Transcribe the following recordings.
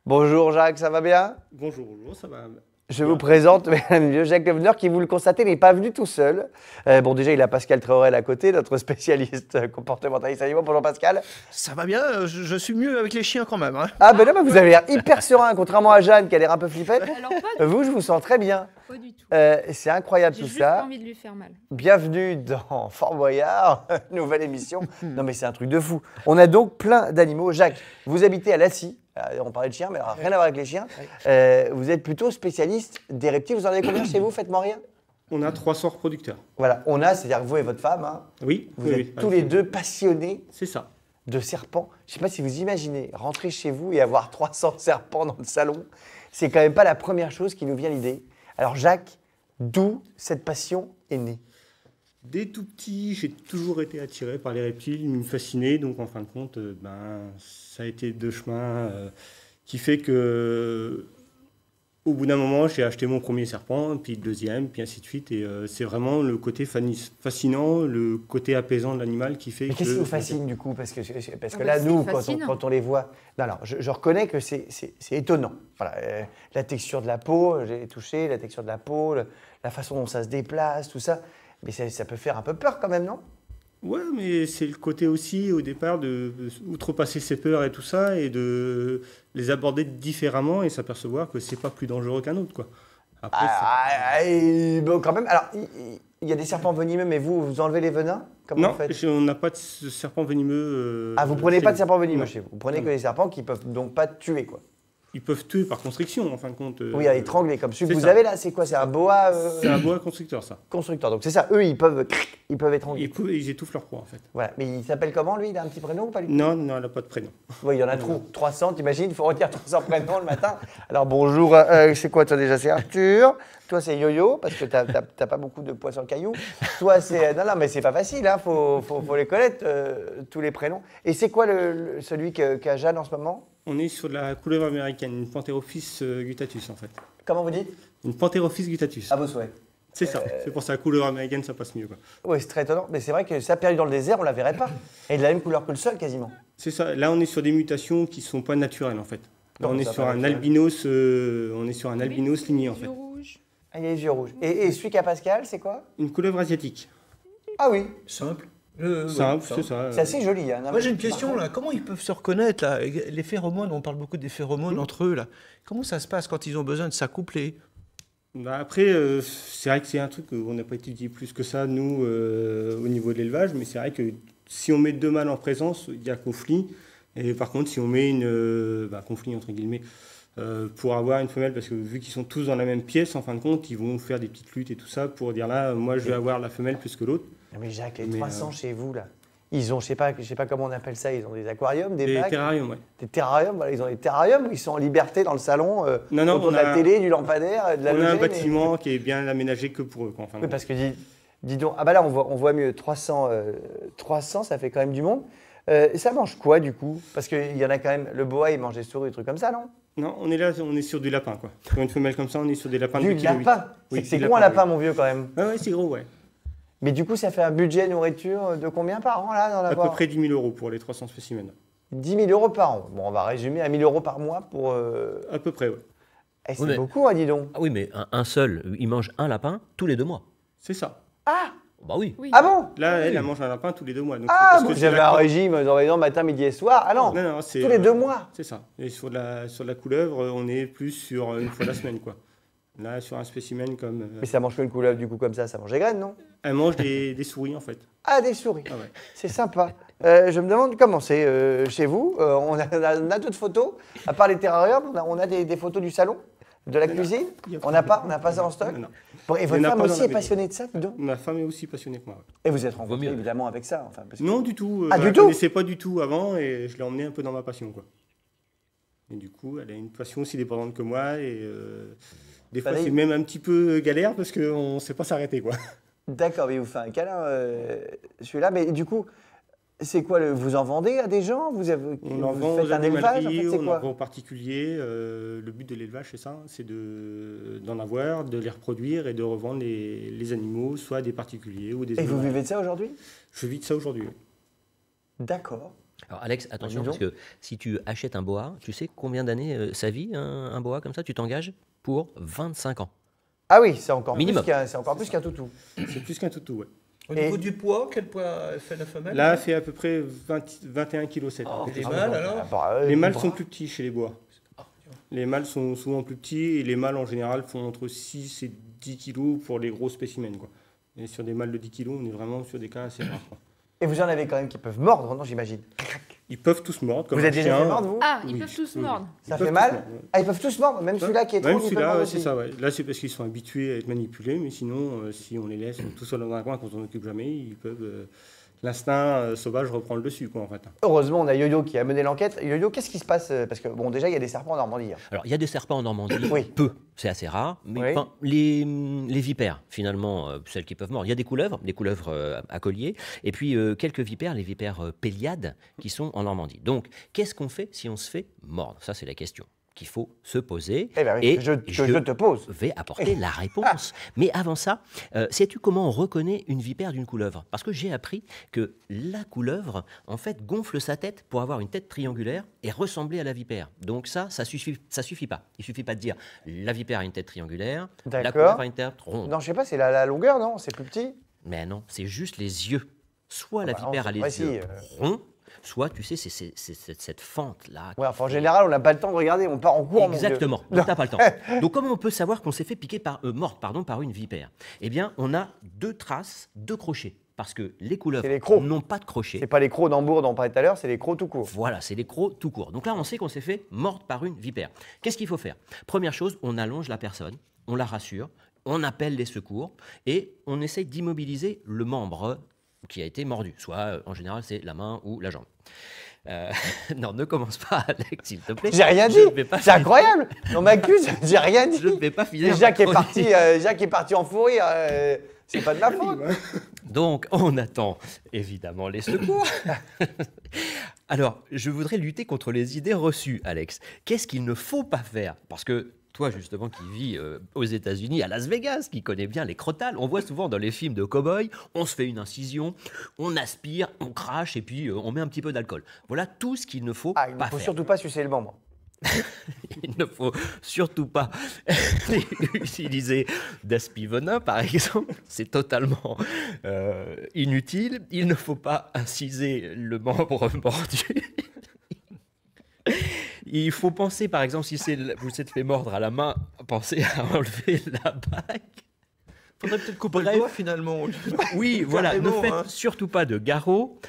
Bonjour Jacques, ça va bien? Bonjour, bonjour, ça va Je bien. vous présente mesdames et messieurs, Jacques Leveneur qui, vous le constatez, n'est pas venu tout seul. Bon, déjà, il a Pascal Traorel à côté, notre spécialiste comportementaliste animaux. Bonjour Pascal. Ça va bien, je suis mieux avec les chiens quand même. Hein. Ah ben non, mais vous avez l'air hyper serein, contrairement à Jeanne qui a l'air un peu flippette. Alors pas Vous, je vous sens très bien. du tout. C'est incroyable J'ai tout juste ça. pas envie de lui faire mal. Bienvenue dans Fort Boyard, nouvelle émission. Non mais c'est un truc de fou. On a donc plein d'animaux. Jacques, vous habitez à Lacy. On parlait de chiens, mais alors, rien à voir avec les chiens. Vous êtes plutôt spécialiste des reptiles. Vous en avez combien chez vous? Faites-moi rien. On a 300 reproducteurs. Voilà, on a, c'est-à-dire que vous et votre femme, hein, Oui, vous oui, êtes oui. tous les deux passionnés C'est ça. de serpents. Je ne sais pas si vous imaginez rentrer chez vous et avoir 300 serpents dans le salon. C'est quand même pas la première chose qui nous vient à l'idée. Alors Jacques, d'où cette passion est née? Dès tout petit, j'ai toujours été attiré par les reptiles, ils me fascinaient. Donc en fin de compte, ça a été deux chemins qui fait que au bout d'un moment, j'ai acheté mon premier serpent, puis le deuxième, puis ainsi de suite. Et c'est vraiment le côté fascinant, le côté apaisant de l'animal qui fait Mais que... qu'est-ce qui vous fascine du coup? Parce que Ah là, bah, nous, c'est fascinant. quand on les voit... Non, alors, je reconnais que c'est étonnant. Voilà, la texture de la peau, j'ai touché, la texture de la peau, la façon dont ça se déplace, tout ça. Mais ça peut faire un peu peur quand même, non? Ouais, mais c'est le côté aussi, au départ, de outrepasser ses peurs et tout ça, et de les aborder différemment et s'apercevoir que c'est pas plus dangereux qu'un autre, quoi. Après, Bon, quand même. Alors, il y a des serpents venimeux, mais vous enlevez les venins? Comment non, vous faites? on n'a pas de serpent venimeux. Ah, vous prenez pas de serpents venimeux Non. chez vous? Vous prenez Non. que des serpents qui peuvent donc pas tuer, quoi? Ils peuvent tuer par constriction, en fin de compte. Oui, à étrangler, comme celui que c'est vous ça. avez là, c'est quoi? C'est un boa C'est un boa constricteur, ça. constructeur. Donc c'est ça, eux, ils peuvent étrangler. Ils étouffent leur proie, en fait. Voilà. Mais il s'appelle comment, lui? Il a un petit prénom ou pas lui? Non, non, elle n'a pas de prénom. Oui, il y en a trop. 300, t'imagines? Il faut retenir 300 prénoms le matin. Alors bonjour, c'est quoi toi déjà? C'est Arthur. Toi, c'est Yo-Yo, parce que t'as pas beaucoup de poissons cailloux. Toi, c'est... Non, mais c'est pas facile, hein. Faut les connaître, tous les prénoms. Et c'est quoi celui qu'a Jeanne en ce moment? On est sur la couleuvre américaine, une Pantherophis guttatus, en fait. Comment vous dites? Une Pantherophis guttatus. À vos souhaits. C'est ça. C'est pour ça, la couleuvre américaine, ça passe mieux, quoi. Oui, c'est très étonnant. Mais c'est vrai que ça, perdu dans le désert, on la verrait pas. Et de la même couleur que le sol, quasiment. C'est ça. Là, on est sur des mutations qui sont pas naturelles, en fait. Là, Comment on est ça, sur pas un naturel? albinos, ligné, en fait. Yeux rouges. Ah, il y a les yeux rouges. Et celui qu'a Pascal, c'est quoi? Une couleuvre asiatique. Ah oui, Simple. Simple, oui, c'est ça. c'est assez joli. Hein. Non, Moi mais- j'ai une question là, comment ils peuvent se reconnaître là? Les phéromones, on parle beaucoup des phéromones entre eux là. Comment ça se passe quand ils ont besoin de s'accoupler? Bah après, c'est vrai que c'est un truc qu'on n'a pas étudié plus que ça, nous, au niveau de l'élevage, mais c'est vrai que si on met deux mâles en présence, il y a conflit. Et par contre, si on met conflit entre guillemets, pour avoir une femelle, parce que vu qu'ils sont tous dans la même pièce, en fin de compte, ils vont faire des petites luttes et tout ça pour dire là, moi je vais avoir la femelle plus que l'autre. Non, mais Jacques, les Mais, 300 chez vous, là, ils ont, je sais pas comment on appelle ça, ils ont des aquariums, des Des bacs, terrariums, ouais. des terrariums, voilà, ils ont des terrariums où ils sont en liberté dans le salon, Non, autour de la télé, du lampadaire, de la On a logée, un mais- bâtiment qui est bien aménagé que pour eux, quoi, en fin de Oui, compte. parce que dis donc, ah bah là, on voit mieux, 300, ça fait quand même du monde. Ça mange quoi, du coup? Parce qu'il y en a quand même, le boa, il mange des souris, des trucs comme ça, non? Non, on est là, on est sur du lapin, quoi. Pour une femelle comme ça, on est sur des lapins de Du 2,8 kg. lapin? Oui, C'est du gros un lapin, lapin, mon vieux, quand même. Ah ouais, c'est gros, ouais. Mais du coup, ça fait un budget nourriture de combien par an, là, d'en À peu avoir? près 10 000 € pour les 300 spécimens. 10 000 euros par an. Bon, on va résumer à 1 000 € par mois pour... À peu près, ouais. Eh, c'est Oui, mais- beaucoup, hein, dis donc. Ah oui, mais un seul, il mange un lapin tous les 2 mois. C'est ça. Ah! Bah oui. Oui. Ah bon? Là, elle mange un lapin tous les 2 mois. Donc Ah, parce bon, que c'est j'avais la un cou- régime dans matin, midi et soir. Ah non, Non, non, c'est tous les 2 mois. C'est ça. Et sur la couleuvre, on est plus sur une fois la semaine, quoi. Là, sur un spécimen comme... Mais ça mange que une couleuvre, du coup, comme ça mange des graines, non? elle mange des souris, en fait. Ah, des souris. Ah ouais. C'est sympa. Je me demande comment c'est chez vous. On a d'autres photos. À part les terrariums, on a des photos du salon, de la cuisine. Il y a On n'a pas ça en stock. Non, non. Bon, et Il y votre en a femme pas dans aussi la est maison. passionnée de ça, dis donc. Ma femme est aussi passionnée que moi. ouais. Et vous êtes rencontrés mieux. évidemment avec ça. Enfin, parce que- Non, du tout. Ah, je du la tout connaissais pas du tout avant et je l'ai emmenée un peu dans ma passion, quoi. Et du coup, elle a une passion aussi dépendante que moi et des fois, Pareil. c'est même un petit peu galère parce qu'on ne sait pas s'arrêter, quoi. D'accord, mais il vous fait un câlin, celui-là. Mais du coup, c'est quoi vous en vendez à des gens? Vous On en vous vend faites aux un élevage, en animaleries, fait, c'est on en quoi? vend aux particuliers. Le but de l'élevage, c'est ça, c'est d'en avoir, de les reproduire et de revendre les animaux, soit à des particuliers ou des Et vous éleveurs. vivez de ça aujourd'hui? Je vis de ça aujourd'hui. D'accord. Alors Alex, attention, dis parce que si tu achètes un boa, tu sais combien d'années ça vit, un boa comme ça? Tu t'engages pour 25 ans. Ah oui, c'est encore Minimum. c'est encore plus qu'un toutou. C'est plus qu'un toutou, ouais. Au Et- niveau du poids, quel poids fait la femelle? Là, elle fait à peu près 21,7 kg. Oh, les mâles alors? Les mâles sont plus petits chez les bois. Les mâles sont souvent plus petits et les mâles en général font entre 6 et 10 kg pour les gros spécimens, quoi. Et sur des mâles de 10 kg, on est vraiment sur des cas assez rares, quoi. Et vous en avez quand même qui peuvent mordre, non, j'imagine. Ils peuvent tous mordre, comme Vous un êtes déjà chien. fait mordre, vous? Ah, ils Oui, peuvent tous oui, mordre. Ça Ils fait peuvent mal? tous mordre, ouais. Ah, ils peuvent tous mordre, même celui-là qui est trop, Même il peut celui-là, mordre ouais, aussi. c'est ça, ouais. Là, c'est parce qu'ils sont habitués à être manipulés, mais sinon, si on les laisse tout seuls dans un coin, qu'on s'en occupe jamais, ils peuvent. L'instinct sauvage reprend le dessus, quoi, en fait. Heureusement, on a Yo-Yo qui a mené l'enquête. Yo-Yo, qu'est-ce qui se passe? Parce que, bon, déjà, il y a des serpents en Normandie. Hein. Alors, il y a des serpents en Normandie, Oui. peu, c'est assez rare, mais Oui. enfin, les vipères, finalement, celles qui peuvent mordre. Il y a des couleuvres à collier, et puis quelques vipères, les vipères péliades, qui sont en Normandie. Donc, qu'est-ce qu'on fait si on se fait mordre? Ça, c'est la question qu'il faut se poser. Eh bien, oui, et que je te pose. vais apporter la réponse. Mais avant ça, sais-tu comment on reconnaît une vipère d'une couleuvre? Parce que j'ai appris que la couleuvre, en fait, gonfle sa tête pour avoir une tête triangulaire et ressembler à la vipère. Donc ça suffit pas. Il suffit pas de dire la vipère a une tête triangulaire, la D'accord. couleuvre a une tête ronde. Non, je sais pas, c'est la longueur, non? C'est plus petit? Mais non, c'est juste les yeux. Soit la bah non, vipère a c'est les précis, yeux ronds, soit, tu sais, c'est cette fente-là. Ouais, enfin, en général, on n'a pas le temps de regarder, on part en cours. mon Dieu. Exactement, donc t'as pas le temps. Donc comment on peut savoir qu'on s'est fait piquer mordre par une vipère? Eh bien, on a deux traces, deux crochets, parce que les C'est couleuvres les crocs. n'ont pas de crochets. C'est pas les crocs d'Hambourg dont on parlait tout à l'heure, c'est les crocs tout court. Voilà, c'est les crocs tout court. Donc là, on sait qu'on s'est fait mordre par une vipère. Qu'est-ce qu'il faut faire? Première chose, on allonge la personne, on la rassure, on appelle les secours et on essaye d'immobiliser le membre qui a été mordu. Soit, en général, c'est la main ou la jambe. Non, ne commence pas, Alex, s'il te plaît. J'ai rien dit. Je ne vais pas C'est finir- incroyable. On m'accuse, j'ai rien dit. Je ne vais pas finir. Jacques ma est chronique. parti, Jacques est parti en fou rire. C'est pas de ma faute. Donc, on attend évidemment les secours. Alors, je voudrais lutter contre les idées reçues, Alex. Qu'est-ce qu'il ne faut pas faire? Parce que toi, justement, qui vis aux États-Unis, à Las Vegas, qui connaît bien les crotales, on voit souvent dans les films de cow-boys, on se fait une incision, on aspire, on crache et puis on met un petit peu d'alcool. Voilà tout ce qu'il ne faut Ah, il ne pas faut faire. surtout pas sucer le membre. Il ne faut surtout pas utiliser d'aspi-venin, par exemple. C'est totalement inutile. Il ne faut pas inciser le membre mordu. Il faut penser, par exemple, si vous êtes fait mordre à la main, pensez à enlever la bague. Faudrait peut-être couper le Bref. doigt finalement. Oui, voilà, ne Carrément, faites hein. surtout pas de garrot.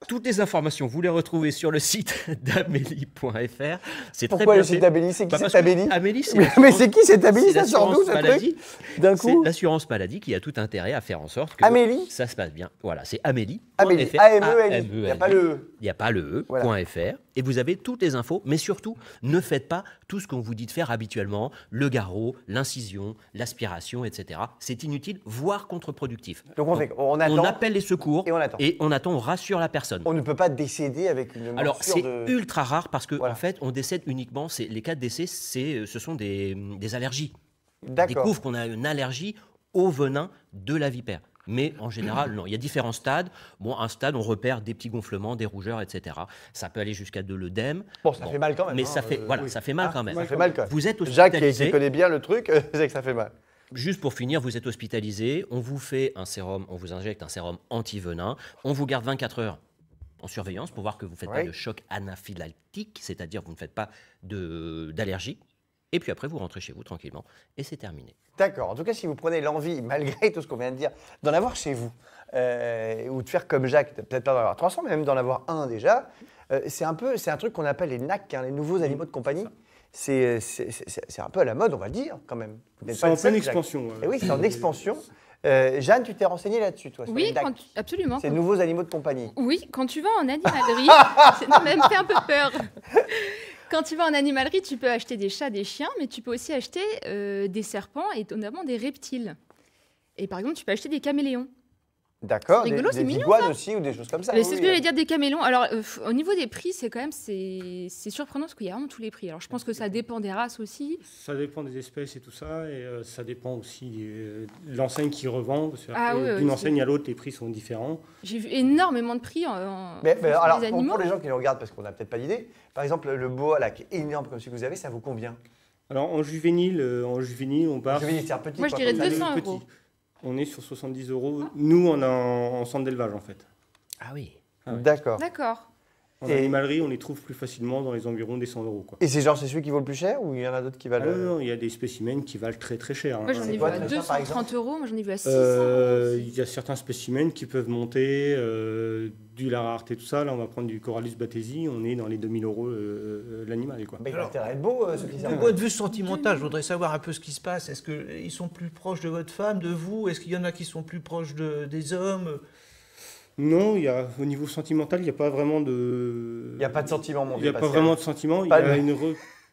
Toutes les informations, vous les retrouvez sur le site d'amélie.fr. C'est très Pourquoi bien le site fait. d'Amélie? C'est qui Parce cette que Amélie? Amélie, c'est Mais l'assurance- c'est qui cette Amélie? c'est Ça sort d'où l'assurance ce maladie. truc? D'un C'est coup l'assurance maladie qui a tout intérêt à faire en sorte que Amélie ça se passe bien. Voilà, c'est Amélie. Amélie, .fr, A-M-E-L-I. Il n'y a pas le E. Il n'y a pas le E, Voilà. .fr. Et vous avez toutes les infos, mais surtout, ne faites pas tout ce qu'on vous dit de faire habituellement, le garrot, l'incision, l'aspiration, etc. C'est inutile, voire contre-productif. Donc on fait, on On attend. appelle les secours Et on attend. on rassure la personne. On ne peut pas décéder avec une Alors, morsure c'est de... ultra rare parce que Voilà. en fait, on décède uniquement. Les cas de décès, ce sont des allergies. On D'accord. découvre qu'on a une allergie au venin de la vipère. Mais en général, non. Il y a différents stades. Bon, un stade, on repère des petits gonflements, des rougeurs, etc. Ça peut aller jusqu'à de l'œdème. Bon, ça fait mal quand même. Mais hein, ça fait, voilà, oui. ça fait mal Ah, quand même. Ça fait mal quand même. Vous êtes Jacques, hospitalisé. qui connaît bien le truc, c'est que ça fait mal. Juste pour finir, vous êtes hospitalisé. On vous fait un sérum, on vous injecte un sérum anti-venin. On vous garde 24 heures en surveillance pour voir que vous ne faites pas Oui. de choc anaphylactique, c'est-à-dire que vous ne faites pas d'allergie. Et puis après, vous rentrez chez vous tranquillement et c'est terminé. D'accord. En tout cas, si vous prenez l'envie, malgré tout ce qu'on vient de dire, d'en avoir chez vous, ou de faire comme Jacques, peut-être pas d'en avoir 300, mais même d'en avoir un déjà, c'est un truc qu'on appelle les NAC, hein, les nouveaux animaux de compagnie. C'est un peu à la mode, on va le dire, quand même. Vous n'êtes C'est pas le en seul, pleine Jacques. expansion. ouais. Eh oui, c'est en expansion. Jeanne, tu t'es renseignée là-dessus, toi, sur les Oui, NAC. absolument. C'est nouveaux animaux de compagnie. Oui, quand tu vas en animalerie, ça m'a même fait un peu peur. Quand tu vas en animalerie, tu peux acheter des chats, des chiens, mais tu peux aussi acheter des serpents et notamment des reptiles. Et par exemple, tu peux acheter des caméléons. D'accord. C'est rigolo, c'est des mignon, iguanes aussi ou des choses comme ça. Mais oui, c'est ce oui. que j'allais dire des camélons. Alors, au niveau des prix, c'est quand même c'est surprenant parce qu'il y a vraiment tous les prix. Alors, je pense que ça dépend des races aussi. Ça dépend des espèces et tout ça, et ça dépend aussi de l'enseigne qui revend. Parce Ah oui, d'une oui, enseigne à l'autre, les prix sont différents. J'ai vu énormément de prix en Mais fonction alors, des animaux. pour les gens qui nous regardent, parce qu'on n'a peut-être pas d'idée, par exemple, le boa là, qui est énorme comme celui que vous avez, ça vaut combien? Alors en juvénile, on part. Je vais dire, c'est un petit. Moi, je quoi, dirais comme ça. 200 petit. euros. On est sur 70 euros. Nous, on est en centre d'élevage en fait. Ah oui. Ah ouais. D'accord. D'accord. En Et- animalerie, on les trouve plus facilement dans les environs des 100 euros. Quoi. Et c'est celui qui vaut le plus cher ou il y en a d'autres qui Ah valent. non, non, il y a des spécimens qui valent très très cher. Moi, j'en ai vu quoi, à très cher, par 230 euros. Moi, j'en ai vu à 600 Il y a certains spécimens qui peuvent monter du la rareté, tout ça. Là, on va prendre du Corallus battesi. On est dans les 2000 euros l'animal. Quoi. Mais il a Alors, intérêt à être beau, ce qui Du servent. point de vue sentimental, je voudrais savoir un peu ce qui se passe. Est-ce qu'ils sont plus proches de votre femme, de vous? Est-ce qu'il y en a qui sont plus proches des hommes? Non, au niveau sentimental, il n'y a pas vraiment de. Il n'y a pas de sentiment, mon Il n'y Dieu, a pas Pascal. vraiment de sentiment. Il y Pas a de- une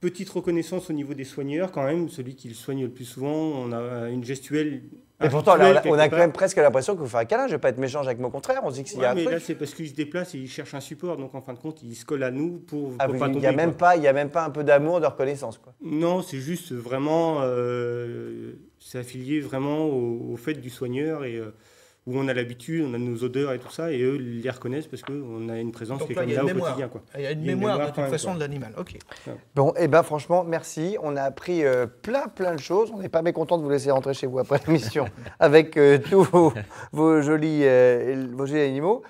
petite reconnaissance au niveau des soigneurs quand même. Celui qui le soigne le plus souvent, on a une gestuelle. Et pourtant, là, actuelle, on a quelque quand même part. presque l'impression que vous faites un câlin. Je ne vais pas être méchant avec mon contraire. On se dit que s'il y Ouais, a un mais là, truc. c'est parce qu'il se déplace et il cherche un support. Donc, en fin de compte, il se colle à nous pour Ah, pas il tomber. n'y a même quoi. pas, il y a même pas un peu d'amour, de reconnaissance, quoi. Non, c'est juste vraiment. C'est affilié vraiment au fait du soigneur et où on a l'habitude, on a nos odeurs et tout ça. Et eux, ils les reconnaissent parce qu'on a une présence Donc qui est là, comme il y a là une au mémoire. quotidien. Quoi. Il y a une Il y a une mémoire de mémoire toute quand même, façon quoi. de l'animal. Ok. Bon, et ben franchement, merci. On a appris plein de choses. On n'est pas mécontent de vous laisser rentrer chez vous après l'émission avec tous vos jolis animaux.